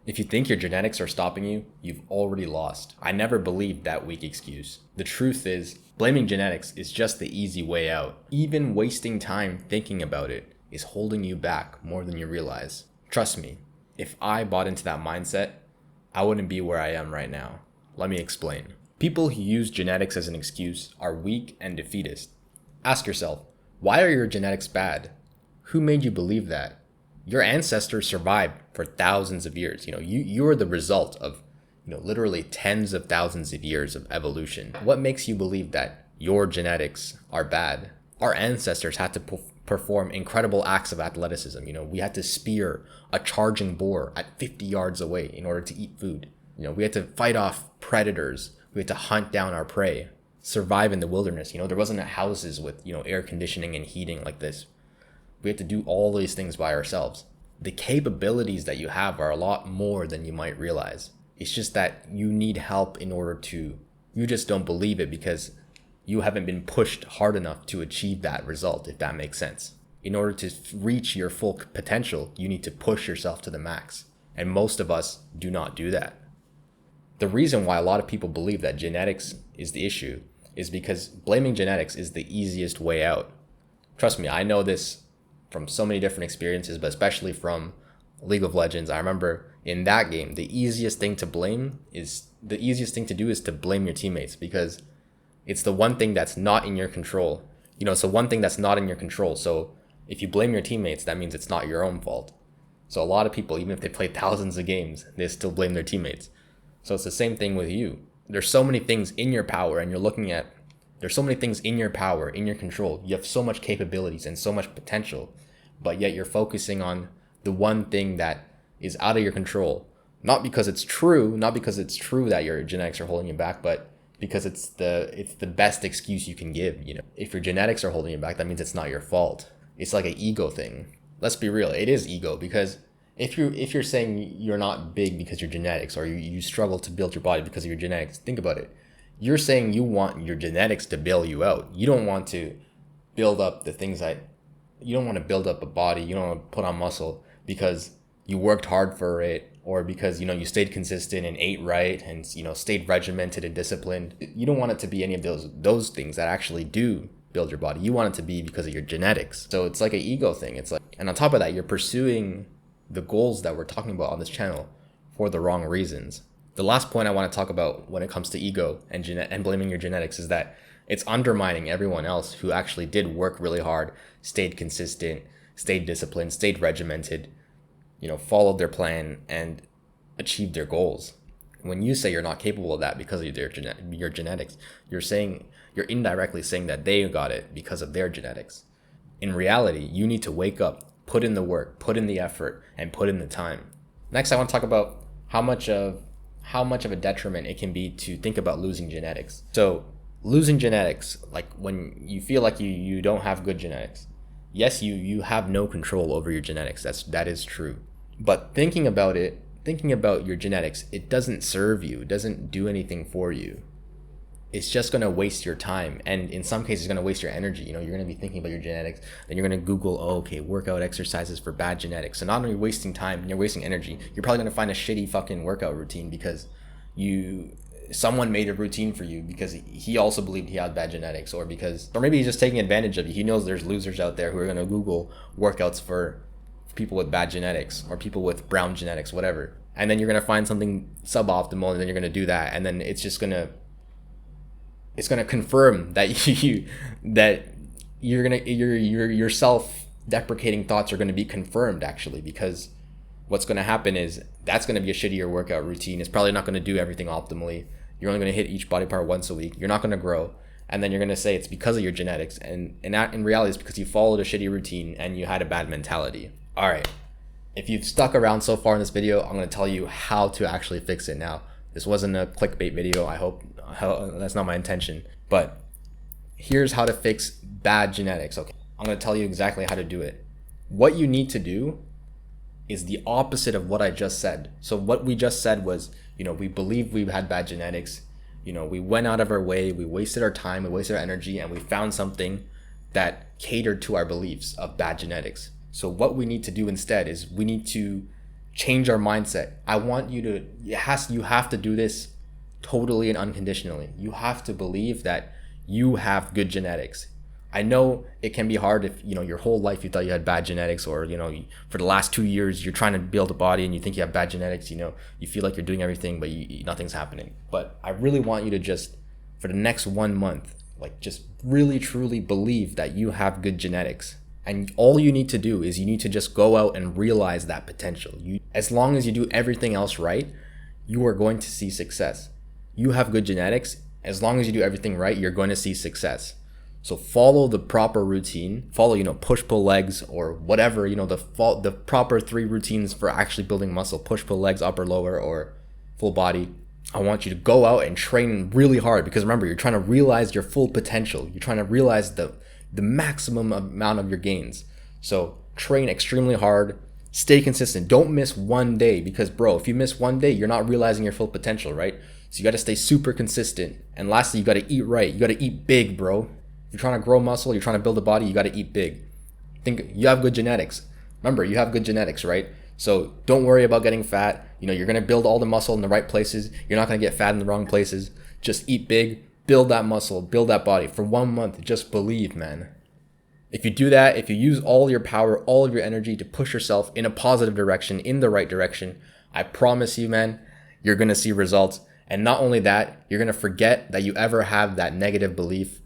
If you think your genetics are stopping you, you've already lost. I never believed that weak excuse. The truth is, blaming genetics is just the easy way out. Even wasting time thinking about it is holding you back more than you realize. Trust me, if I bought into that mindset, I wouldn't be where I am right now. Let me explain. People who use genetics as an excuse are weak and defeatist. Ask yourself, why are your genetics bad? Who made you believe that? Your ancestors survived for thousands of years. You are the result of, literally tens of thousands of years of evolution. What makes you believe that your genetics are bad? Our ancestors had to perform incredible acts of athleticism. We had to spear a charging boar at 50 yards away in order to eat food. We had to fight off predators. We had to hunt down our prey, survive in the wilderness. There wasn't houses with, air conditioning and heating like this. We had to do all these things by ourselves. The capabilities that you have are a lot more than you might realize. It's just that you need help you just don't believe it because you haven't been pushed hard enough to achieve that result, if that makes sense. In order to reach your full potential, you need to push yourself to the max. And most of us do not do that. The reason why a lot of people believe that genetics is the issue is because blaming genetics is the easiest way out. Trust me, I know this from so many different experiences, but especially from League of Legends. I remember in that game, the easiest thing to do is to blame your teammates because it's the one thing that's not in your control. So one thing that's not in your control. So if you blame your teammates, that means it's not your own fault. So a lot of people, even if they play thousands of games, they still blame their teammates. So it's the same thing with you. There's so many things in your power and there's so many things in your power, in your control. You have so much capabilities and so much potential, but yet you're focusing on the one thing that is out of your control. Not because it's true that your genetics are holding you back, but because it's the best excuse you can give. If your genetics are holding you back, that means it's not your fault. It's like an ego thing. Let's be real, it is ego, because if you're saying you're not big because of your genetics, or you struggle to build your body because of your genetics, think about it. You're saying you want your genetics to bail you out. You don't want to build up you don't want to build up a body. You don't want to put on muscle because you worked hard for it, or because, you stayed consistent and ate right and, stayed regimented and disciplined. You don't want it to be any of those things that actually do build your body. You want it to be because of your genetics. So it's like an ego thing. And on top of that, you're pursuing the goals that we're talking about on this channel for the wrong reasons. The last point I want to talk about when it comes to ego and blaming your genetics is that it's undermining everyone else who actually did work really hard, stayed consistent, stayed disciplined, stayed regimented, followed their plan and achieved their goals. When you say you're not capable of that because of your genetics, you're indirectly saying that they got it because of their genetics. In reality, you need to wake up, put in the work, put in the effort, and put in the time. Next, I want to talk about how much of a detriment it can be to think about losing genetics. So losing genetics, like when you feel like you don't have good genetics, yes, you have no control over your genetics. That is true. But thinking about your genetics, it doesn't serve you. It doesn't do anything for you. It's just going to waste your time. And in some cases, it's going to waste your energy. You're going to be thinking about your genetics. Then you're going to Google, workout exercises for bad genetics. So not only are you wasting time, and you're wasting energy, you're probably going to find a shitty fucking workout routine because someone made a routine for you because he also believed he had bad genetics, or maybe he's just taking advantage of you. He knows there's losers out there who are going to Google workouts for people with bad genetics or people with brown genetics, whatever. And then you're going to find something suboptimal, and then you're going to do that. And then it's going to confirm that your self-deprecating thoughts are going to be confirmed, actually, because what's going to happen is that's going to be a shittier workout routine. It's probably not going to do everything optimally. You're only going to hit each body part once a week. You're not going to grow. And then you're going to say it's because of your genetics. And that, in reality, is because you followed a shitty routine and you had a bad mentality. All right. If you've stuck around so far in this video, I'm going to tell you how to actually fix it now. This wasn't a clickbait video. I hope that's not my intention. But here's how to fix bad genetics. Okay. I'm going to tell you exactly how to do it. What you need to do is the opposite of what I just said. So what we just said was, we believe we had bad genetics. We went out of our way, we wasted our time, we wasted our energy, and we found something that catered to our beliefs of bad genetics. So what we need to do instead is we need to change our mindset. I want you to, you have to do this totally and unconditionally. You have to believe that you have good genetics. I know it can be hard if, your whole life you thought you had bad genetics, or, for the last 2 years you're trying to build a body and you think you have bad genetics, you feel like you're doing everything, but nothing's happening. But I really want you to just, for the next 1 month, like, just really truly believe that you have good genetics. And all you need to do is you need to just go out and realize that potential. As long as you do everything else right, you are going to see success. You have good genetics. As long as you do everything right, you're going to see success. So follow the proper routine. Follow, push, pull, legs, or whatever, the proper 3 routines for actually building muscle. Push, pull, legs, upper, lower, or full body. I want you to go out and train really hard, because remember, you're trying to realize your full potential. You're trying to realize the maximum amount of your gains. So train extremely hard. Stay consistent. Don't miss 1 day, because bro, if you miss 1 day, you're not realizing your full potential, right? So you got to stay super consistent. And lastly, you got to eat right. You got to eat big, bro. If you're trying to grow muscle, you're trying to build a body, you got to eat big. Think you have good genetics. Remember, you have good genetics, right? So don't worry about getting fat. You're going to build all the muscle in the right places. You're not going to get fat in the wrong places. Just eat big, build that muscle, build that body for 1 month. Just believe, man. If you do that, if you use all your power, all of your energy to push yourself in a positive direction, in the right direction, I promise you, man, you're going to see results. And not only that, you're going to forget that you ever have that negative belief.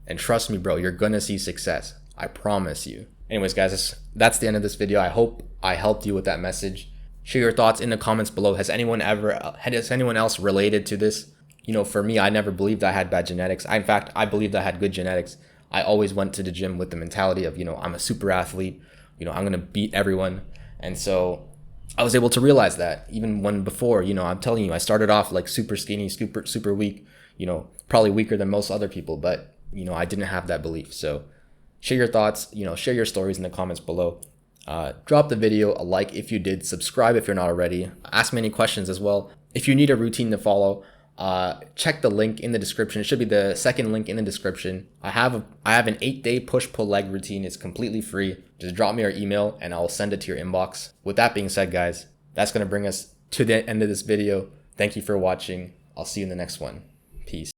And trust me, bro, you're going to see success. I promise you. Anyways, guys, that's the end of this video. I hope I helped you with that message. Share your thoughts in the comments below. Has anyone else related to this? For me, I never believed I had bad genetics. In fact, I believed I had good genetics. I always went to the gym with the mentality of, I'm a super athlete. I'm going to beat everyone. And so I was able to realize that even when before, I'm telling you, I started off like super skinny, super weak, probably weaker than most other people, but I didn't have that belief. So share your thoughts, share your stories in the comments below. Drop the video a like if you did, subscribe if you're not already. Ask me any questions as well. If you need a routine to follow, check the link in the description. It should be the second link in the description. I have an 8-day push-pull leg routine. It's completely free. Just drop me your email and I'll send it to your inbox. With that being said, guys, that's going to bring us to the end of this video. Thank you for watching. I'll see you in the next one. Peace.